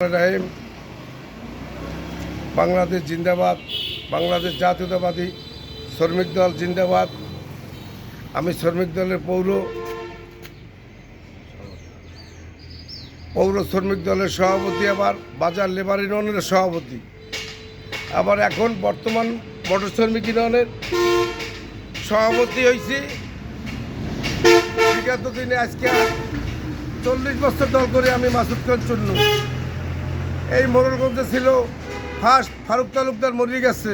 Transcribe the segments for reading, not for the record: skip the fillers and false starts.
রাহিম। বাংলাদেশ জিন্দাবাদ, বাংলাদেশ জাতীয়তাবাদী শ্রমিক দল জিন্দাবাদ। আমি শ্রমিক দলের পৌর শ্রমিক দলের সভাপতি, আবার বাজার লেবার ইউনিয়নের সভাপতি, আবার এখন বর্তমান মোটর শ্রমিক ইউনিয়নের সভাপতি হয়েছি। বিগত দিনে আজকে 40 বছর দল করে আমি মাসুদ খান চুন্নু। এই মোড়লগঞ্জে ছিল ফার্স্ট ফারুক তালুকদার মরে গেছে,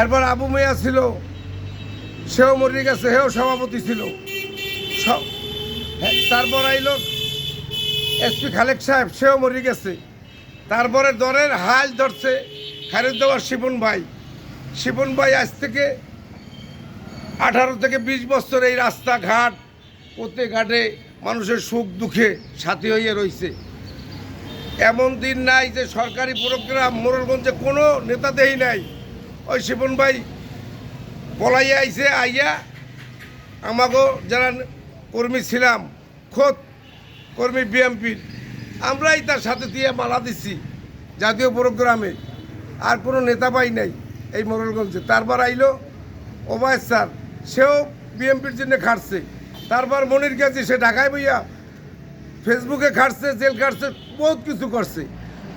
এরপর আবু মিয়া ছিল, সেও মরে গেছে, সেও সভাপতি ছিল। তারপর আইল এসপি খালেক সাহেব, সেও মরে গেছে। তারপরে দলের হাল ধরছে খারিদাবাদ শিপন ভাই আজ থেকে 18 থেকে 20 বছর এই রাস্তাঘাট প্রত্যেক ঘাটে মানুষের সুখ দুঃখে সাথী হয়ে রয়েছে। এমন দিন নাই যে সরকারি প্রোগ্রাম মোড়লগঞ্জে কোনো নেতা দেই নাই। ওই শিপন ভাই পলাইয়া আইছে, আইয়া আমাকেও যারা কর্মী ছিলাম, খোদ কর্মী বিএমপির, আমরাই তার সাথে দিয়ে মালা দিচ্ছি জাতীয় প্রোগ্রামে। আর কোনো নেতা পাই নাই এই মোড়লগঞ্জে। তারপর আইলো ওবায়দ স্যার, সেও বিএমপির জন্য খাটছে। তারপর মনির গাজী, সে ঢাকায় বইয়া ফেসবুকে খাটছে, জেল খাটছে, বহুত কিছু করছে।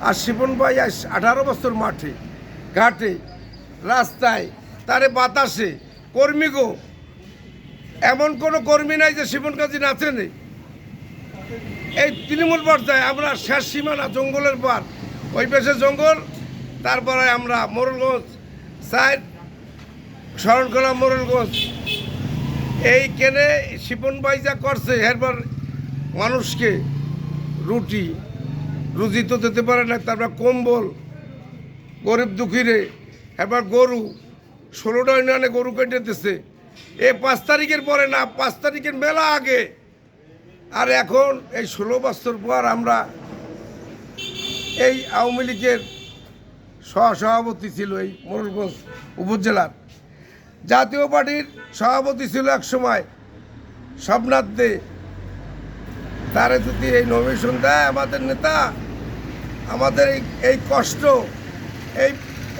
আর শিপন ভাই 18 বছর মাঠে ঘাটে রাস্তায় তারে বাতাসে কর্মীগো, এমন কোনো কর্মী নাই যে শিপন গাজী নাচে নেই। এই তৃণমূল পর্যায়ে আমরা শেষ সীমানা, জঙ্গলের পার, ওই পেশে জঙ্গল। তারপরে আমরা মোড়লগঞ্জ সাইড স্মরণ করলাম মোড়লগঞ্জ। এই কেনে শিপন ভাই যা করছে, এরপর মানুষকে রুজি তো দিতে পারে না, তারপর কম্বল গরিব দুঃখীরে, এবার গরু 16টা ইউনিয়নে গরু কেটে দিতেছে। এই 5 তারিখের পরে না, 5 তারিখের মেলা আগে। আর এখন এই 16 বছর পর আমরা এই আওয়ামী লীগের সহসভাপতি ছিল এই মোড়লগঞ্জ উপজেলার, জাতীয় পার্টির সভাপতি ছিল এক সময় স্বপ্নাথ দে। তারে যদি এই নমিনেশন দেয় আমাদের নেতা, আমাদের এই কষ্ট,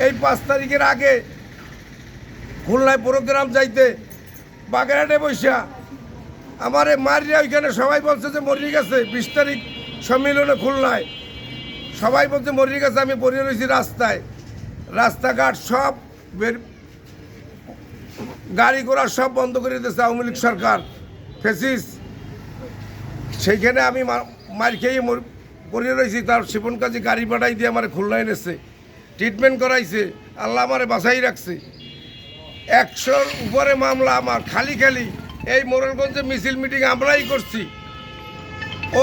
এই 5 তারিখের আগে খুলনায় প্রোগ্রাম যাইতে বাগেরহাটে বৈশা আমারে মারিয়া, ওইখানে সবাই বলছে যে মরিয়ে গেছে। 20 তারিখ সম্মেলনে খুলনায় সবাই বলছে মরিয়ে গেছে। আমি পড়ে রয়েছি রাস্তায়, রাস্তাঘাট সব গাড়ি ঘোড়া সব বন্ধ করে দিয়েছে আওয়ামী লীগ সরকার, ফেসিস। সেইখানে আমি মার খেয়ে পড়ে রয়েছি। তার শিপন কাজী গাড়ি পাঠাই দিয়ে আমার খুলনায় এনেছে, ট্রিটমেন্ট করাইছে, আল্লাহ আমারে বাঁচাই রাখছে। 100-র উপরে মামলা আমার খালি এই মোড়লগঞ্জে মিছিল মিটিং আমরাই করছি,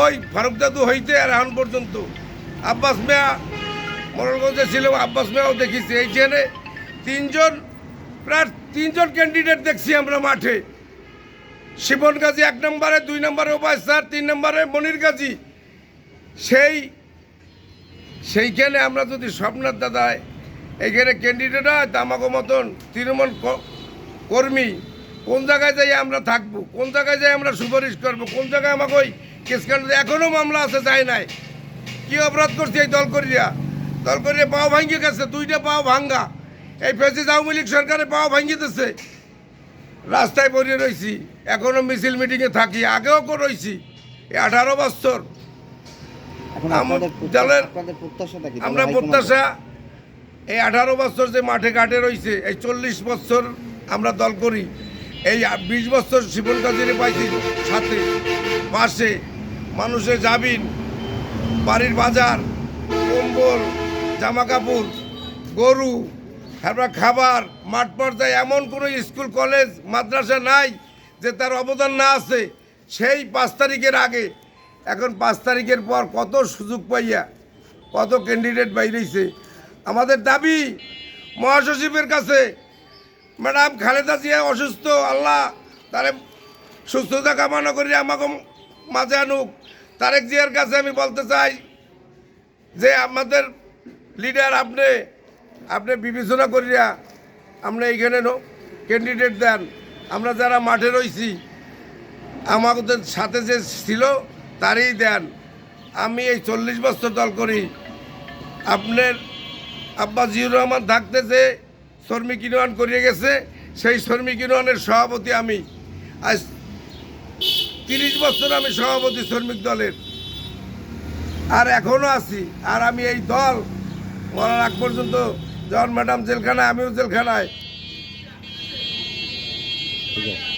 ওই ফারুক দাদু হইতে আর এখন পর্যন্ত। আব্বাস মিয়া মোড়লগঞ্জে ছিল, আব্বাস মিয়াও দেখিছি। এইখানে প্রায় তিনজন ক্যান্ডিডেট দেখছি আমরা মাঠে। শিপন গাজী 1 নম্বরে, 2 নম্বরে ওবায়দ স্যার, 3 নম্বরে মনির গাজী। সেইখানে আমরা যদি স্বপ্নাথ দাদায় এইখানে ক্যান্ডিডেট হয়, তা আমাকে মতন তৃণমূল কর্মী কোন জায়গায় যাই আমরা থাকবো, কোন জায়গায় যাই আমরা সুপারিশ করবো, কোন জায়গায় আমাকে ওই কেসকান্ড এখনও মামলা আছে, যায় নাই। কী অপরাধ করছে এই দল করিয়া পাও ভাঙ্গিয়ে গেছে, 2টা পাও ভাঙ্গা। এই ফেসিস আওয়ামী লীগ সরকারের পাও ভাঙ্গিতেছে। রাস্তায় পড়ে রয়েছি, এখনও মিছিল মিটিংয়ে থাকি, আগেও রয়েছি। এই 18 বছর আমরা প্রত্যাশা, এই 18 বছর যে মাঠে ঘাটে রয়েছে, এই 40 বছর আমরা দল করি। এই 20 বছর শিপন কাজীরে পাইছি সাথে, পাশে মানুষের জামিন, বাড়ির বাজার, কম্বল, জামা কাপড়, গরু, তারপর খাবার, মাঠ পর্যায়ে এমন কোনো স্কুল কলেজ মাদ্রাসা নাই যে তার অবদান না আছে সেই 5 তারিখের আগে। এখন 5 তারিখের পর কত সুযোগ পাইয়া কত ক্যান্ডিডেট বাইরেছে। আমাদের দাবি মহাসচিবের কাছে, ম্যাডাম খালেদা জিয়া অসুস্থ, আল্লাহ তারে সুস্থতা কামনা করি, আমাকে মাঝে আনুক। তারেক জিয়ার কাছে আমি বলতে চাই যে আমাদের লিডার আপনি বিবেচনা করিয়া আপনি এইখানে ক্যান্ডিডেট দেন। আমরা যারা মাঠে রয়েছি আমাদের সাথে যে ছিল তারই দেন। আমি এই 40 বছর দল করি। আপনার আব্বা জিয়ুর রহমান থাকতে যে শ্রমিক ইউনিয়ন করিয়ে গেছে, সেই শ্রমিক ইউনিয়নের সভাপতি আমি। আজ 30 বছর আমি সভাপতি শ্রমিক দলের, আর এখনও আছি। আর আমি এই দল মরার আগ পর্যন্ত, যখন ম্যাডাম জেলখানায়, আমিও জেলখানায়। ঠিক আছে।